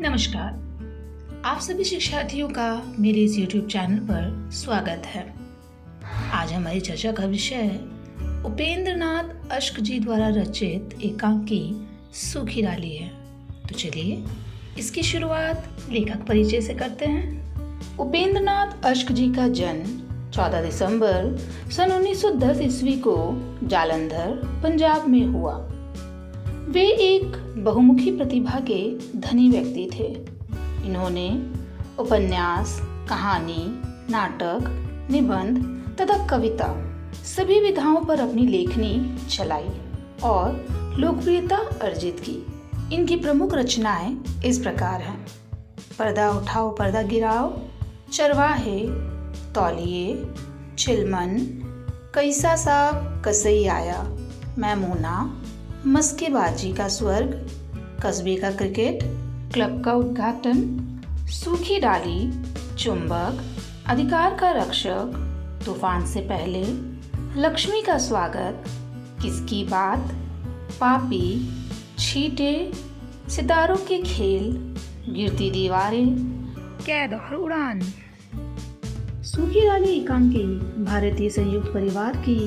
नमस्कार। आप सभी शिक्षार्थियों का मेरे इस YouTube चैनल पर स्वागत है। आज हमारी चर्चा का विषय है उपेंद्रनाथ अश्क जी द्वारा रचित एकांकी सूखी डाली है। तो चलिए इसकी शुरुआत लेखक परिचय से करते हैं। उपेंद्रनाथ अश्क जी का जन्म 14 दिसंबर सन 1910 ईस्वी को जालंधर, पंजाब में हुआ। वे एक बहुमुखी प्रतिभा के धनी व्यक्ति थे। इन्होंने उपन्यास, कहानी, नाटक, निबंध तथा कविता सभी विधाओं पर अपनी लेखनी चलाई और लोकप्रियता अर्जित की। इनकी प्रमुख रचनाएं इस प्रकार हैं: पर्दा उठाओ पर्दा गिराओ, चरवाहे, तौलिए, चिलमन, कैसा साहब कसई आया, मैमूना, मस्केबाजी का स्वर्ग, कस्बे का क्रिकेट, क्लब का उद्घाटन, सूखी डाली, चुंबक, अधिकार का रक्षक, तूफान से पहले, लक्ष्मी का स्वागत, किसकी बात, पापी, छींटे, सितारों के खेल, गिरती दीवारें, कैद और उड़ान। सूखी डाली एकांकी भारतीय संयुक्त परिवार की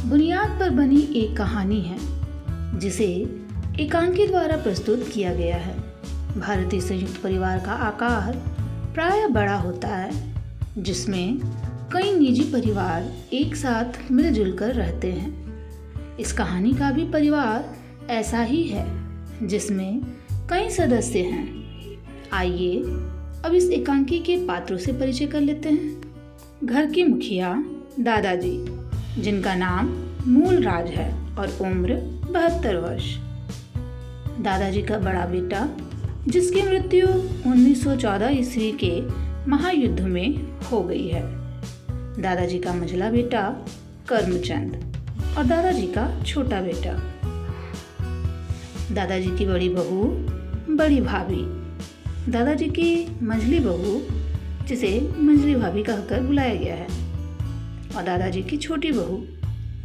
बुनियाद पर बनी एक कहानी है जिसे एकांकी द्वारा प्रस्तुत किया गया है। भारतीय संयुक्त परिवार का आकार प्रायः बड़ा होता है, जिसमें कई निजी परिवार एक साथ मिलजुल कर रहते हैं। इस कहानी का भी परिवार ऐसा ही है, जिसमें कई सदस्य हैं। आइए अब इस एकांकी के पात्रों से परिचय कर लेते हैं। घर के मुखिया दादाजी, जिनका नाम मूलराज है और उम्र 72 वर्ष। दादाजी का बड़ा बेटा, जिसकी मृत्यु 1914 ईस्वी के महायुद्ध में हो गई है। दादाजी का मझला बेटा करमचंद और दादाजी का छोटा बेटा। दादाजी की बड़ी बहू, बड़ी भाभी, दादाजी की मंझली बहू, जिसे मंझली भाभी कहकर बुलाया गया है, और दादाजी की छोटी बहू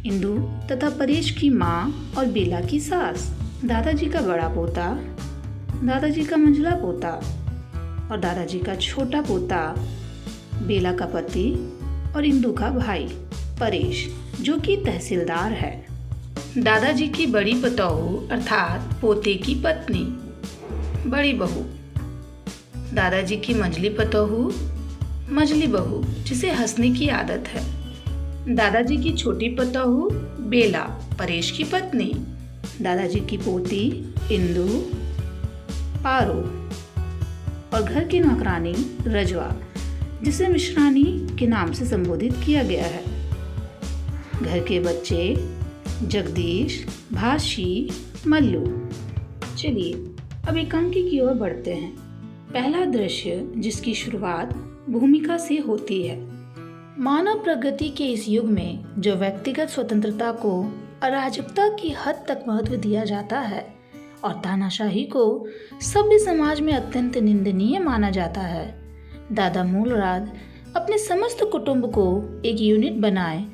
इंदू तथा परेश की माँ और बेला की सास। दादाजी का बड़ा पोता, दादाजी का मंझला पोता और दादाजी का छोटा पोता, बेला का पति और इंदू का भाई परेश, जो कि तहसीलदार है। दादाजी की बड़ी पतोहू अर्थात पोते की पत्नी, बड़ी बहू। दादाजी की मंझली पतोहू, मंझली बहू, जिसे हंसने की आदत है। दादाजी की छोटी पतोहू बेला, परेश की पत्नी। दादाजी की पोती इंदू, पारो, और घर की नौकरानी रजवा, जिसे मिश्रानी के नाम से संबोधित किया गया है। घर के बच्चे जगदीश, भाशी, मल्लू। चलिए अब एकांकी की ओर बढ़ते हैं। पहला दृश्य, जिसकी शुरुआत भूमिका से होती है। मानव प्रगति के इस युग में जो व्यक्तिगत स्वतंत्रता को अराजकता की हद तक महत्व दिया जाता है और तानाशाही को सभ्य समाज में अत्यंत निंदनीय माना जाता है, दादा मूलराज अपने समस्त कुटुंब को एक यूनिट बनाए,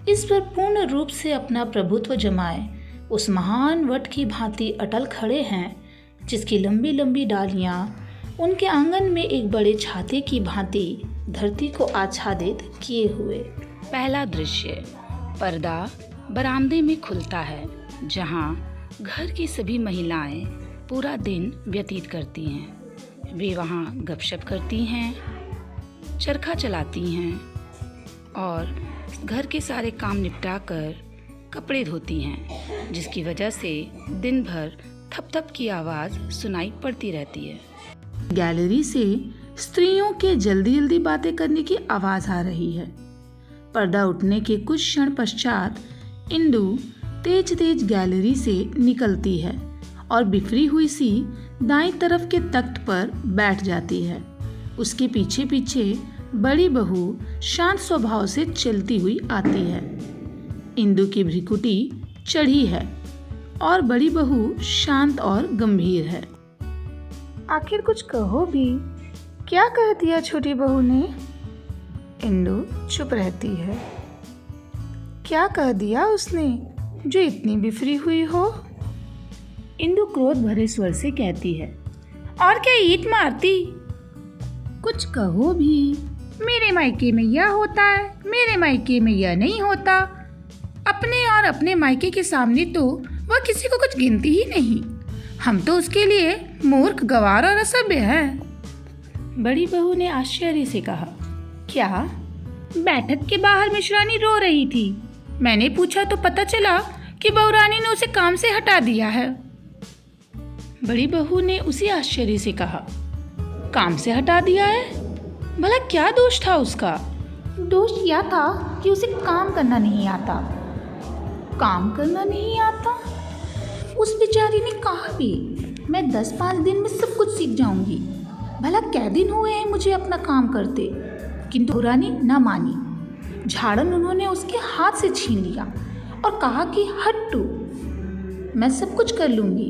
इस पर पूर्ण रूप से अपना प्रभुत्व जमाए, उस महान वट की भांति अटल खड़े हैं, जिसकी लंबी लंबी डालियां उनके आंगन में एक बड़े छाते की भांति धरती को आच्छादित किए हुए। पहला दृश्य, पर्दा बरामदे में खुलता है, जहां घर की सभी महिलाएं पूरा दिन व्यतीत करती हैं। वे वहां गपशप करती हैं, चरखा चलाती हैं और घर के सारे काम निपटाकर कपड़े धोती हैं, जिसकी वजह से दिन भर थप थप की आवाज़ सुनाई पड़ती रहती है। गैलरी से स्त्रियों के जल्दी जल्दी बातें करने की आवाज आ रही है। पर्दा उठने के कुछ क्षण पश्चात इंदू तेज तेज गैलरी से निकलती है और बिफरी हुई सी दाईं तरफ के तख्त पर बैठ जाती है। उसके पीछे पीछे बड़ी बहू शांत स्वभाव से चलती हुई आती है। इंदू की भ्रिकुटी चढ़ी है और बड़ी बहू शांत और गंभीर है। आखिर कुछ कहो भी, क्या कह दिया छोटी बहू ने? इंदू चुप रहती है। क्या कह दिया उसने जो इतनी बिफरी हुई हो? इंदु क्रोध भरे स्वर से कहती है, और क्या ईंट मारती। कुछ कहो भी, मेरे मायके में यह होता है, मेरे मायके में यह नहीं होता। अपने और अपने मायके के सामने तो वह किसी को कुछ गिनती ही नहीं। हम तो उसके लिए मूर्ख, गंवार और असभ्य हैं। बड़ी बहू ने आश्चर्य से कहा, क्या? बैठक के बाहर मिश्रानी रो रही थी। मैंने पूछा तो पता चला कि बहुरानी ने उसे काम से हटा दिया है। बड़ी बहू ने उसी आश्चर्य से कहा, काम से हटा दिया है? भला क्या दोष था उसका? दोष यह था कि उसे काम करना नहीं आता। काम करना नहीं आता? उस बेचारी ने कहा भी, मैं 10-5 दिन में सब कुछ सीख जाऊंगी। भला कै दिन हुए हैं मुझे अपना काम करते। किंतु बहुरानी न मानी। झाड़न उन्होंने उसके हाथ से छीन लिया और कहा कि हट्टू, मैं सब कुछ कर लूँगी।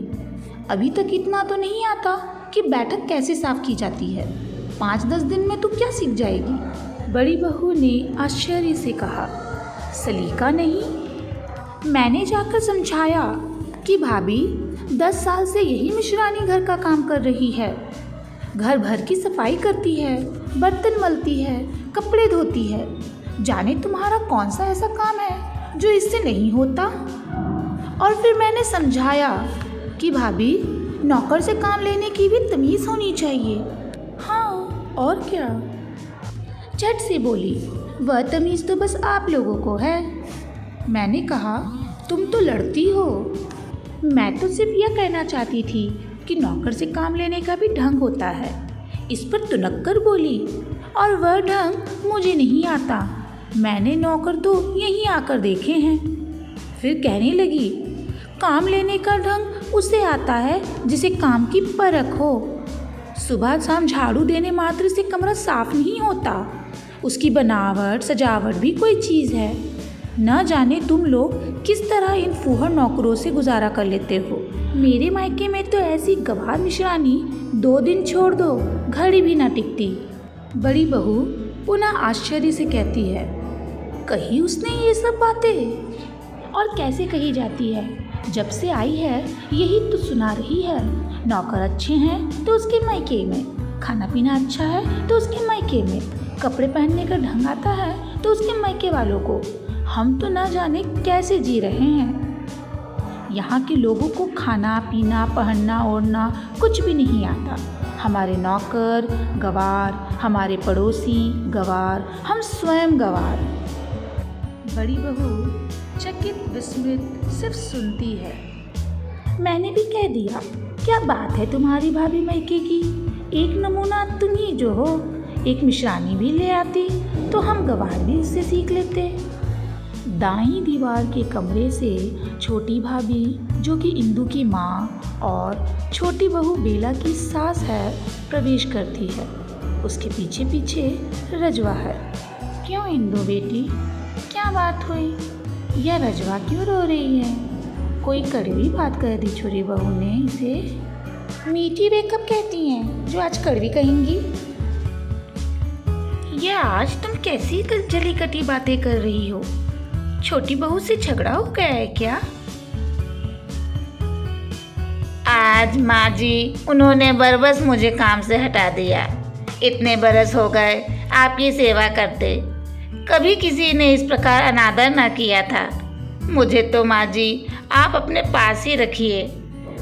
अभी तक इतना तो नहीं आता कि बैठक कैसे साफ की जाती है। 5-10 दिन में तू क्या सीख जाएगी? बड़ी बहू ने आश्चर्य से कहा, सलीका नहीं? मैंने जाकर समझाया कि भाभी 10 साल से यही मिश्रानी घर का काम कर रही है। घर भर की सफाई करती है, बर्तन मलती है, कपड़े धोती है। जाने तुम्हारा कौन सा ऐसा काम है जो इससे नहीं होता। और फिर मैंने समझाया कि भाभी नौकर से काम लेने की भी तमीज़ होनी चाहिए। हाँ और क्या? झट से बोली, वह तमीज़ तो बस आप लोगों को है। मैंने कहा, तुम तो लड़ती हो। मैं तो सिर्फ यह कहना चाहती थी कि नौकर से काम लेने का भी ढंग होता है। इस पर तुनक्कर बोली, और वह ढंग मुझे नहीं आता। मैंने नौकर तो यहीं आकर देखे हैं। फिर कहने लगी, काम लेने का ढंग उसे आता है जिसे काम की परख हो। सुबह शाम झाड़ू देने मात्र से कमरा साफ नहीं होता। उसकी बनावट, सजावट भी कोई चीज़ है। न जाने तुम लोग किस तरह इन फूहड़ नौकरों से गुजारा कर लेते हो। मेरे मायके में तो ऐसी गंवार मिश्रानी 2 दिन छोड़ दो, घड़ी भी ना टिकती। बड़ी बहू पुनः आश्चर्य से कहती है, कही उसने ये सब बातें? और कैसे कही जाती है? जब से आई है यही तो सुना रही है। नौकर अच्छे हैं तो उसके मायके में, खाना पीना अच्छा है तो उसके मायके में, कपड़े पहनने का ढंग आता है तो उसके मायके वालों को। हम तो ना जाने कैसे जी रहे हैं। यहाँ के लोगों को खाना पीना, पहनना ओढ़ना कुछ भी नहीं आता। हमारे नौकर गंवार, हमारे पड़ोसी गंवार, हम स्वयं गंवार। बड़ी बहू चकित विस्मित सिर्फ सुनती है। मैंने भी कह दिया, क्या बात है तुम्हारी भाभी मायके की? एक नमूना तुम ही जो हो। एक मिश्रानी भी ले आती तो हम गंवार भी उससे सीख लेते। दाईं दीवार के कमरे से छोटी भाभी, जो कि इंदु की माँ और छोटी बहू बेला की सास है, प्रवेश करती है। उसके पीछे पीछे रजवा है। क्यों इंदु बेटी, क्या बात हुई? यह रजवा क्यों रो रही है? कोई कड़वी बात कह दी छोरी बहू ने इसे? मीठी वे कब कहती हैं जो आज कड़वी कहेंगी? यह आज तुम कैसी जली कटी बातें कर रही हो? छोटी बहू से झगड़ा हो गया है क्या? आज माँ जी उन्होंने बरबस मुझे काम से हटा दिया। इतने बरस हो गए आपकी सेवा करते, कभी किसी ने इस प्रकार अनादर ना किया था। मुझे तो माँ जी आप अपने पास ही रखिए।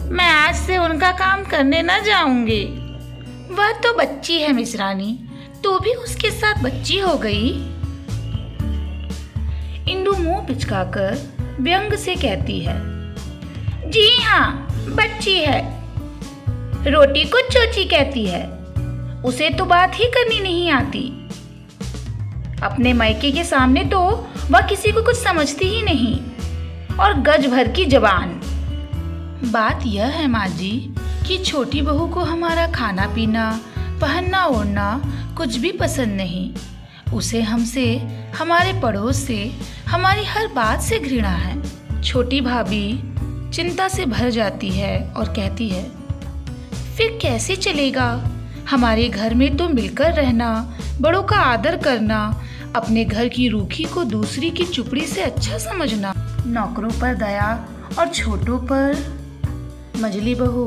मैं आज से उनका काम करने न जाऊंगी। वह तो बच्ची है मिश्रानी, तो भी उसके साथ बच्ची हो गई। इंदु मुंह पिचकाकर व्यंग से कहती है, जी हाँ बच्ची है। रोटी को चोची कहती है। उसे तो बात ही करनी नहीं आती। अपने मायके के सामने तो वह किसी को कुछ समझती ही नहीं, और गज भर की जबान। बात यह है माँ जी कि छोटी बहू को हमारा खाना पीना, पहनना ओढ़ना कुछ भी पसंद नहीं। उसे हमसे, हमारे पड़ोस से, हमारी हर बात से घृणा है। छोटी भाभी चिंता से भर जाती है और कहती है, फिर कैसे चलेगा? हमारे घर में तो मिलकर रहना, बड़ों का आदर करना, अपने घर की रूखी को दूसरी की चुपड़ी से अच्छा समझना, नौकरों पर दया और छोटों पर। मझली बहू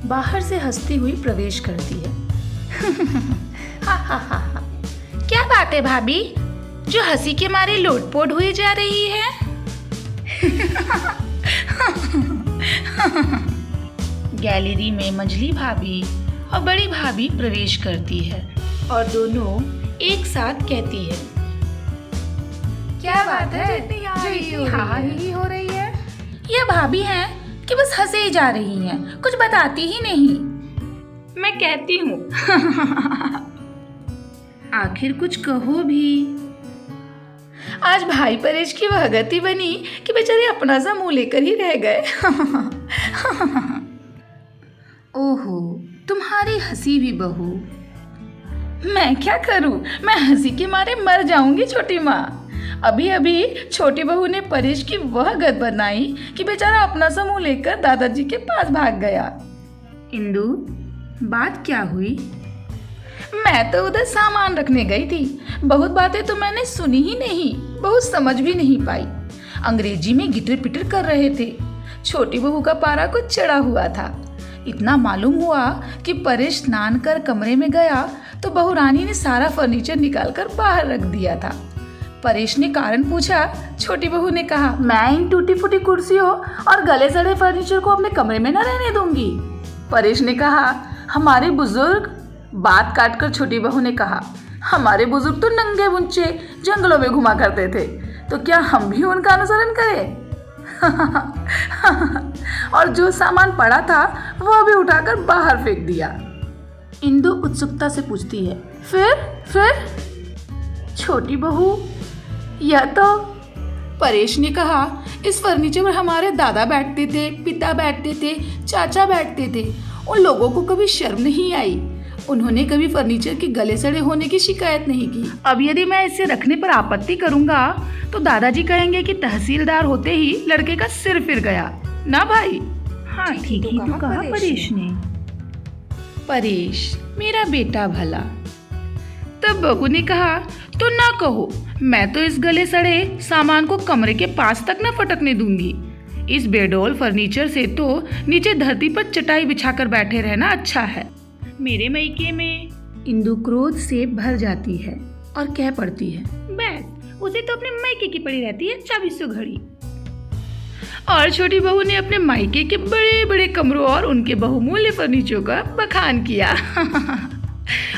बाहर से हंसती हुई प्रवेश करती है। हा हा हा हा, क्या बात है भाभी, जो हंसी के मारे लोटपोट हुई जा रही है? गैलरी में मंजली भाभी और बड़ी भाभी प्रवेश करती है और दोनों एक साथ कहती है, क्या बात है जो इतनी हाहाही हो रही है? ये भाभी हैं कि बस हंसे ही जा रही हैं, कुछ बताती ही नहीं। मैं कहती हूँ आखिर कुछ कहो भी। आज भाई परेश की वह गति बनी कि बेचारे अपना सा मुंह लेकर ही रह गए। ओहो, तुम्हारी हंसी भी बहू। मैं क्या करूं, मैं हंसी के मारे मर जाऊंगी छोटी माँ। अभी अभी छोटी बहू ने परेश की वह गत बनाई कि बेचारा अपना सा मुंह लेकर दादाजी के पास भाग गया। इंदु, बात क्या हुई? मैं तो उधर सामान रखने गई थी, बहुत बातें तो मैंने सुनी ही नहीं, बहुत समझ भी नहीं पाई। अंग्रेजी में गिटर पिटर कर रहे थे। छोटी बहू का पारा कुछ चढ़ा हुआ था। इतना मालूम हुआ कि परेश स्नान कर कमरे में गया तो बहू रानी ने सारा फर्नीचर निकालकर बाहर रख दिया था। परेश ने कारण पूछा। छोटी बहू ने कहा, मैं इन टूटी फूटी कुर्सियों और गले सड़े फर्नीचर को अपने कमरे में न रहने दूंगी। परेश ने कहा, हमारे बुजुर्ग। बात काटकर छोटी बहू ने कहा, हमारे बुजुर्ग तो नंगे मुंचे जंगलों में घुमा करते थे, तो क्या हम भी उनका अनुसरण करें? और जो सामान पड़ा था वह भी उठाकर बाहर फेंक दिया। इंदु उत्सुकता से पूछती है, फिर? छोटी बहू, यह तो। परेश ने कहा, इस फर्नीचर पर हमारे दादा बैठते थे, पिता बैठते थे, चाचा बैठते थे। उन लोगों को कभी शर्म नहीं आई। उन्होंने कभी फर्नीचर के गले सड़े होने की शिकायत नहीं की। अब यदि मैं इसे रखने पर आपत्ति करूंगा तो दादाजी कहेंगे कि तहसीलदार होते ही लड़के का सिर फिर गया ना भाई। हाँ, ठीक ही तो कहा परेश ने। परेश, मेरा बेटा भला। तब बहू ने कहा, तो ना कहो, मैं तो इस गले सड़े सामान को कमरे के पास तक न फटकने दूंगी। इस बेडोल फर्नीचर से तो नीचे धरती पर चटाई बिछाकर बैठे रहना अच्छा है। मेरे मायके में। इंदु क्रोध से भर जाती है और कह पड़ती है, बस उसे तो अपने मायके की पड़ी रहती है 2400 घड़ी। और छोटी बहू ने अपने मायके के बड़े बड़े कमरों और उनके बहुमूल्य फर्नीचर का बखान किया।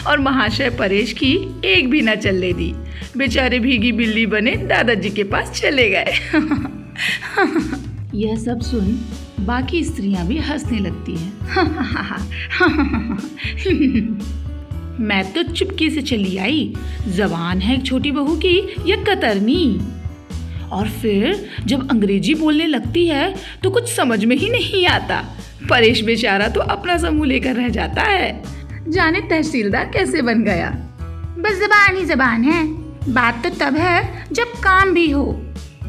और महाशय परेश की एक भी न चलने दी। बेचारे भीगी बिल्ली बने दादाजी के पास चले गए। यह सब सुन बाकी स्त्रियां भी हंसने लगती हैं। मैं तो चुपके से चली आई, जबान है छोटी बहू की यह कतरनी। और फिर जब अंग्रेजी बोलने लगती है तो कुछ समझ में ही नहीं आता। परेश बेचारा तो अपना सा मुंह लेकर रह जाता है, जाने तहसीलदार कैसे बन गया। बस जबान ही जबान है, बात तो तब है जब काम भी हो।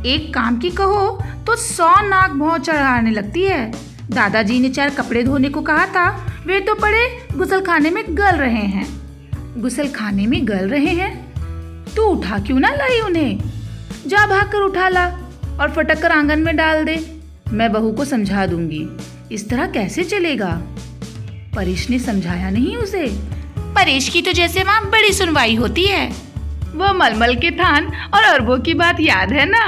एक काम की कहो तो 100 नाक भौं चढ़ाने लगती है। दादाजी ने 4 कपड़े धोने को कहा था, वे तो पड़े गुसलखाने में गल रहे हैं। गुसलखाने में गल रहे हैं तो उठा क्यों ना लाई उन्हें? जा भाग कर उठा ला और फटक कर आंगन में डाल दे। मैं बहू को समझा दूंगी। इस तरह कैसे चलेगा? परेश ने समझाया नहीं उसे। परेश की तो जैसे वहाँ बड़ी सुनवाई होती है। वो मलमल के थान और अरबों की बात याद है ना,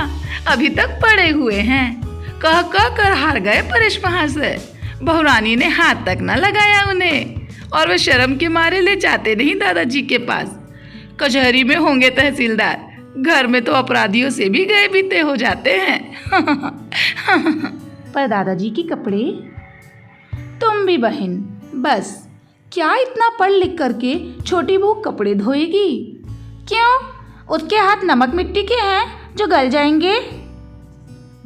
अभी तक पड़े हुए हैं। कह कर हार गए परेश वहाँ से। बहुरानी ने हाथ तक न लगाया उन्हें और वे शर्म के मारे ले जाते नहीं दादाजी के पास। कचहरी में होंगे तहसीलदार, घर में तो अपराधियों से भी गए बीते हो जाते हैं। पर दादाजी के कपड़े? तुम भी बहन, बस क्या इतना पढ़ लिख करके छोटी बहू कपड़े धोएगी? क्यों? उसके हाथ नमक मिट्टी के हैं जो गल जाएंगे।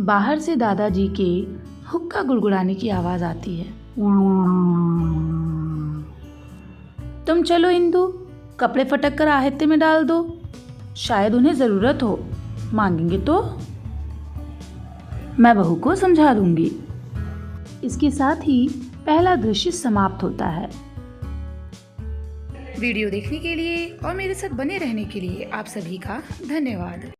बाहर से दादाजी के हुक्का गुड़गुड़ाने की आवाज आती है। तुम चलो इंदु, कपड़े फटक कर आहते में डाल दो, शायद उन्हें जरूरत हो, मांगेंगे तो। मैं बहू को समझा दूंगी। इसके साथ ही पहला दृश्य समाप्त होता है। वीडियो देखने के लिए और मेरे साथ बने रहने के लिए आप सभी का धन्यवाद।